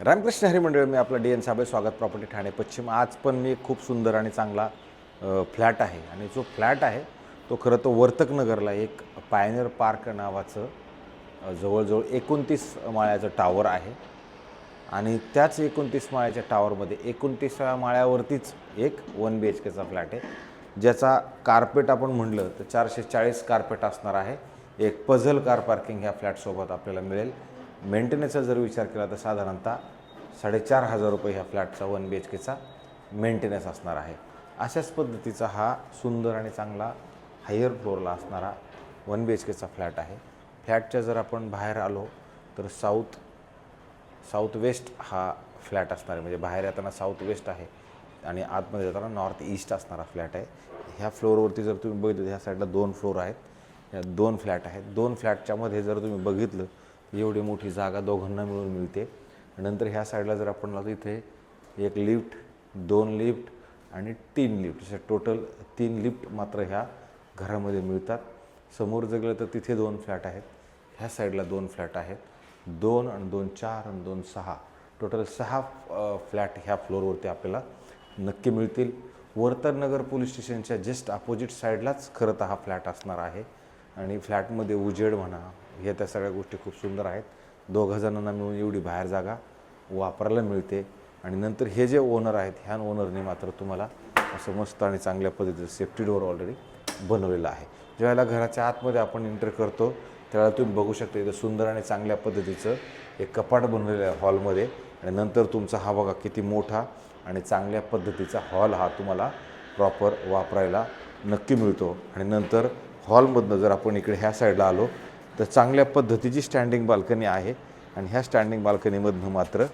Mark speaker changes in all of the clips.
Speaker 1: रामकृष्ण हरी मंडळ. मी आपला D N Sable, स्वागत प्रॉपर्टी ठाणे पश्चिम. आज पण मी खूप सुंदर आणि चांगला फ्लॅट आहे आणि जो फ्लॅट आहे तो खरं तर वर्तकनगरला एक पायनियर पार्क नावाचं जवळजवळ 29 माळ्याचं टावर आहे आणि त्याच 29 माळ्याच्या टावरमध्ये 29व्या माळ्यावरतीच एक 1 BHKचा फ्लॅट आहे ज्याचा कार्पेट आपण म्हटलं तर 440 कार्पेट असणार आहे. एक पझल कार पार्किंग ह्या फ्लॅटसोबत आपल्याला मिळेल. मेंटेनन्सचा जर विचार केला तर साधारणतः 4,500 रुपये ह्या फ्लॅटचा 1 BHKचा मेंटेनन्स असणार आहे. अशाच पद्धतीचा हा सुंदर आणि चांगला हायर फ्लोअरला असणारा 1 BHKचा फ्लॅट आहे. फ्लॅटच्या जर आपण बाहेर आलो तर साऊथ वेस्ट हा फ्लॅट असणार आहे. म्हणजे बाहेर येताना साऊथ वेस्ट आहे आणि आतमध्ये जाताना नॉर्थ ईस्ट असणारा फ्लॅट आहे. ह्या फ्लोअरवरती जर तुम्ही बघितलं ह्या साईडला 2 फ्लोअर आहेत. ह्या 2 फ्लॅट आहेत. 2 फ्लॅटच्या मध्ये जर तुम्ही बघितलं एवढी मोठी जागा दोघांना मिळून मिळते. नंतर ह्या साईडला जर आपण लावतो इथे 1 लिफ्ट, 2 लिफ्ट आणि 3 लिफ्ट, अशा टोटल 3 लिफ्ट मात्र ह्या घरामध्ये मिळतात. समोर जर गेलं तर तिथे 2 फ्लॅट आहेत. ह्या साईडला 2 फ्लॅट आहेत. 2 आणि 2 4 आणि 2 6, टोटल 6 फ्लॅट ह्या फ्लोअरवरती आपल्याला नक्की मिळतील. वर्तकनगर पोलीस स्टेशनच्या जस्ट अपोजिट साईडलाच खरं तर हा फ्लॅट असणार आहे आणि फ्लॅटमध्ये उजेड म्हणा ह्या त्या सगळ्या गोष्टी खूप सुंदर आहेत. 2 जणांना मिळून एवढी बाहेर जागा वापरायला मिळते. आणि नंतर हे जे ओनर आहेत ह्या ओनरने मात्र तुम्हाला असं मस्त आणि चांगल्या पद्धतीचं सेफ्टी डोअर ऑलरेडी बनवलेलं आहे. ज्यावेळेला घराच्या आतमध्ये आपण एंटर करतो त्यावेळेला तुम्ही बघू शकता इथं सुंदर आणि चांगल्या पद्धतीचं एक कपाट बनवलेलं आहे हॉलमध्ये. आणि नंतर तुमचा हा बघा किती मोठा आणि चांगल्या पद्धतीचा हॉल हा तुम्हाला प्रॉपर वापरायला नक्की मिळतो. आणि नंतर हॉलमधनं जर आपण इकडे ह्या साईडला आलो तर चांगल्या पद्धतीची स्टँडिंग बाल्कनी आहे आणि ह्या स्टँडिंग बाल्कनीमधनं मात्र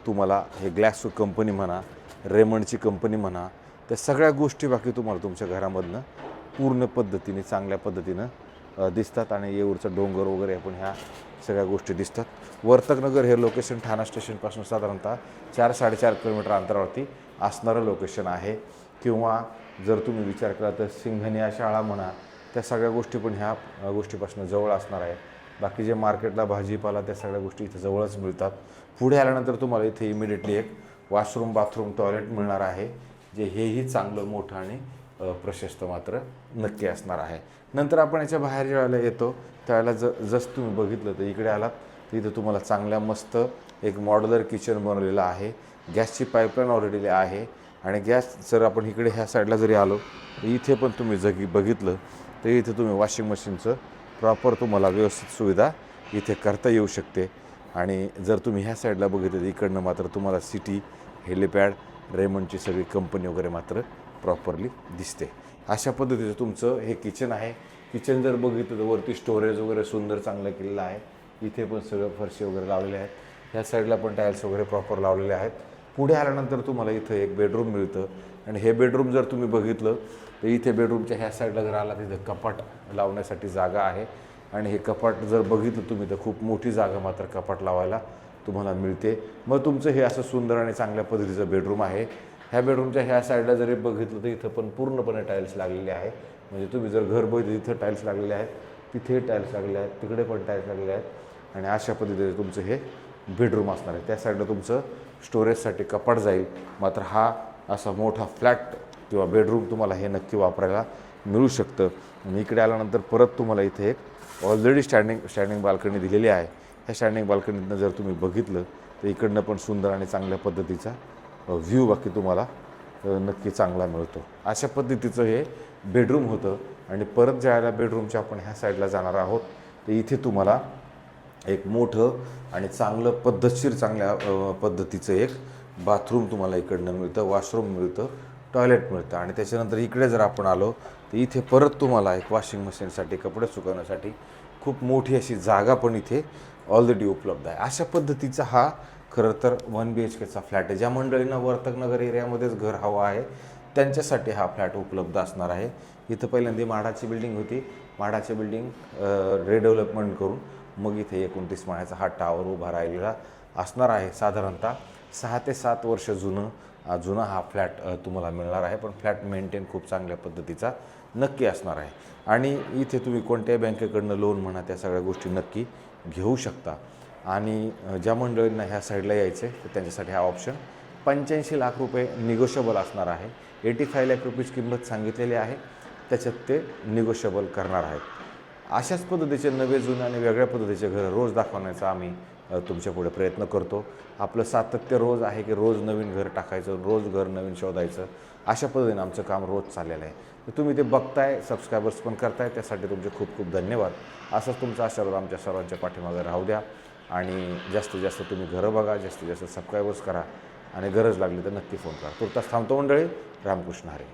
Speaker 1: तुम्हाला हे ग्लास कंपनी म्हणा, रेमंडची कंपनी म्हणा, त्या सगळ्या गोष्टी बाकी तुम्हाला तुमच्या घरामधनं पूर्ण पद्धतीने चांगल्या पद्धतीनं दिसतात. आणि येऊरचा डोंगर वगैरे आपण ह्या सगळ्या गोष्टी दिसतात. वर्तकनगर हे लोकेशन ठाणा स्टेशनपासून साधारणतः 4-4.5 किलोमीटर अंतरावरती असणारं लोकेशन आहे. किंवा जर तुम्ही विचार केला तर सिंघनिया शाळा म्हणा त्या सगळ्या गोष्टी पण ह्या गोष्टीपासून जवळ असणार आहे. बाकी जे मार्केटला भाजीपाला त्या सगळ्या गोष्टी इथे जवळच मिळतात. पुढे आल्यानंतर तुम्हाला इथे इमिडिएटली एक वॉशरूम, बाथरूम, टॉयलेट मिळणार आहे जे हेही चांगलं मोठं आणि प्रशस्त मात्र नक्की असणार आहे. नंतर आपण याच्या बाहेर ज्यावेळेला येतो त्यावेळेला जसं तुम्ही बघितलं तर इकडे आलात तर इथं तुम्हाला चांगल्या मस्त एक मॉड्युलर किचन बनवलेलं आहे. गॅसची पाईपलाईन ऑलरेडी आहे आणि गॅस जर आपण इकडे ह्या साईडला जरी आलो तर इथे पण तुम्ही बघितलं तर इथे तुम्ही वॉशिंग मशीनचं प्रॉपर तुम्हाला व्यवस्थित सुविधा इथे करता येऊ शकते. आणि जर तुम्ही ह्या साईडला बघितलं तर इकडनं मात्र तुम्हाला सिटी, हेलिपॅड, रेमंडची सगळी कंपनी वगैरे मात्र प्रॉपरली दिसते. अशा पद्धतीचं तुमचं हे किचन आहे. किचन जर बघितलं तर वरती स्टोरेज वगैरे सुंदर चांगलं केलेलं आहे. इथे पण सगळं फरशी वगैरे लावलेले आहेत. ह्या साईडला पण टाईल्स वगैरे प्रॉपर लावलेले आहेत. पुढे आल्यानंतर तुम्हाला इथं एक बेडरूम मिळतं आणि हे बेडरूम जर तुम्ही बघितलं तर इथे बेडरूमच्या ह्या साईडला जर आला तिथं कपाट लावण्यासाठी जागा आहे. आणि हे कपाट जर बघितलं तुम्ही तर खूप मोठी जागा मात्र कपाट लावायला तुम्हाला मिळते. मग तुमचं हे असं सुंदर आणि चांगल्या पद्धतीचं बेडरूम आहे. ह्या बेडरूमच्या ह्या साईडला जरी बघितलं तर इथं पण पूर्णपणे टाईल्स लागलेले आहे. म्हणजे तुम्ही जर घर बघितलं इथं टाईल्स लागलेले आहेत, तिथे टाईल्स लागलेले आहेत, तिकडे पण टाईल्स लागलेले आहेत आणि अशा पद्धतीने तुमचं हे बेडरूम असणार आहे. त्या साईडला तुमचं स्टोरेजसाठी कपाट जाईल. मात्र हा असा मोठा फ्लॅट किंवा बेडरूम तुम्हाला हे नक्की वापरायला मिळू शकतं. आणि इकडे आल्यानंतर परत तुम्हाला इथे एक ऑलरेडी स्टँडिंग बाल्कनी दिलेली आहे. ह्या स्टँडिंग बाल्कनीतनं जर तुम्ही बघितलं तर इकडनं पण सुंदर आणि चांगल्या पद्धतीचा व्ह्यू बाकी तुम्हाला नक्की चांगला मिळतो. अशा पद्धतीचं हे बेडरूम होतं. आणि परत ज्यावेळेला बेडरूमच्या आपण ह्या साईडला जाणार आहोत तर इथे तुम्हाला एक मोठं आणि चांगलं पद्धतशीर चांगल्या पद्धतीचं एक बाथरूम तुम्हाला इकडनं मिळतं, वॉशरूम मिळतं, टॉयलेट मिळतं. आणि त्याच्यानंतर इकडे जर आपण आलो तर इथे परत तुम्हाला एक वॉशिंग मशीनसाठी, कपडे सुकवण्यासाठी खूप मोठी अशी जागा पण इथे ऑलरेडी उपलब्ध आहे. अशा पद्धतीचा हा खरं तर 1 BHKचा फ्लॅट आहे. ज्या मंडळींना वर्तकनगर एरियामध्येच घर हवं आहे त्यांच्यासाठी हा फ्लॅट उपलब्ध असणार आहे. इथं पहिल्यांदा म्हाडाची बिल्डिंग होती. म्हाडाची बिल्डिंग रिडेव्हलपमेंट करून मग इथे 29 माळ्याचा हा टावर उभा राहिलेला असणार आहे. साधारणतः 6 ते 7 वर्ष जुना हा फ्लॅट तुम्हाला मिळणार आहे. पण फ्लॅट मेंटेन खूप चांगल्या पद्धतीचा नक्की असणार आहे. आणि इथे तुम्ही कोणत्याही बँकेकडनं लोन म्हणा त्या सगळ्या गोष्टी नक्की घेऊ शकता. आणि ज्या मंडळींना ह्या साईडला यायचं आहे तर त्यांच्यासाठी हा ऑप्शन 85 लाख रुपये निगोशिएबल असणार आहे. 85 लाख रुपीज किंमत सांगितलेली आहे, त्याच्यात ते निगोशिएबल करणार आहेत. अशाच पद्धतीचे नवे जुने आणि वेगळ्या पद्धतीचे घरं रोज दाखवण्याचा आम्ही तुमच्यापुढे प्रयत्न करतो. आपलं सातत्य रोज आहे की रोज नवीन घर टाकायचं, रोज घर नवीन शोधायचं, अशा पद्धतीने आमचं काम रोज चाललेलं आहे. तर तुम्ही ते बघताय, सबस्क्रायबर्स पण करताय, त्यासाठी तुमचे खूप खूप धन्यवाद. असंच तुमचा आशीर्वाद आमच्या सर्वांच्या पाठीमागे राहू द्या आणि जास्तीत जास्त तुम्ही घरं बघा, जास्तीत जास्त सबस्क्रायबर्स करा आणि गरज लागली तर नक्की फोन करा. तुर्तास थांबतो मंडळी. रामकृष्ण हरी.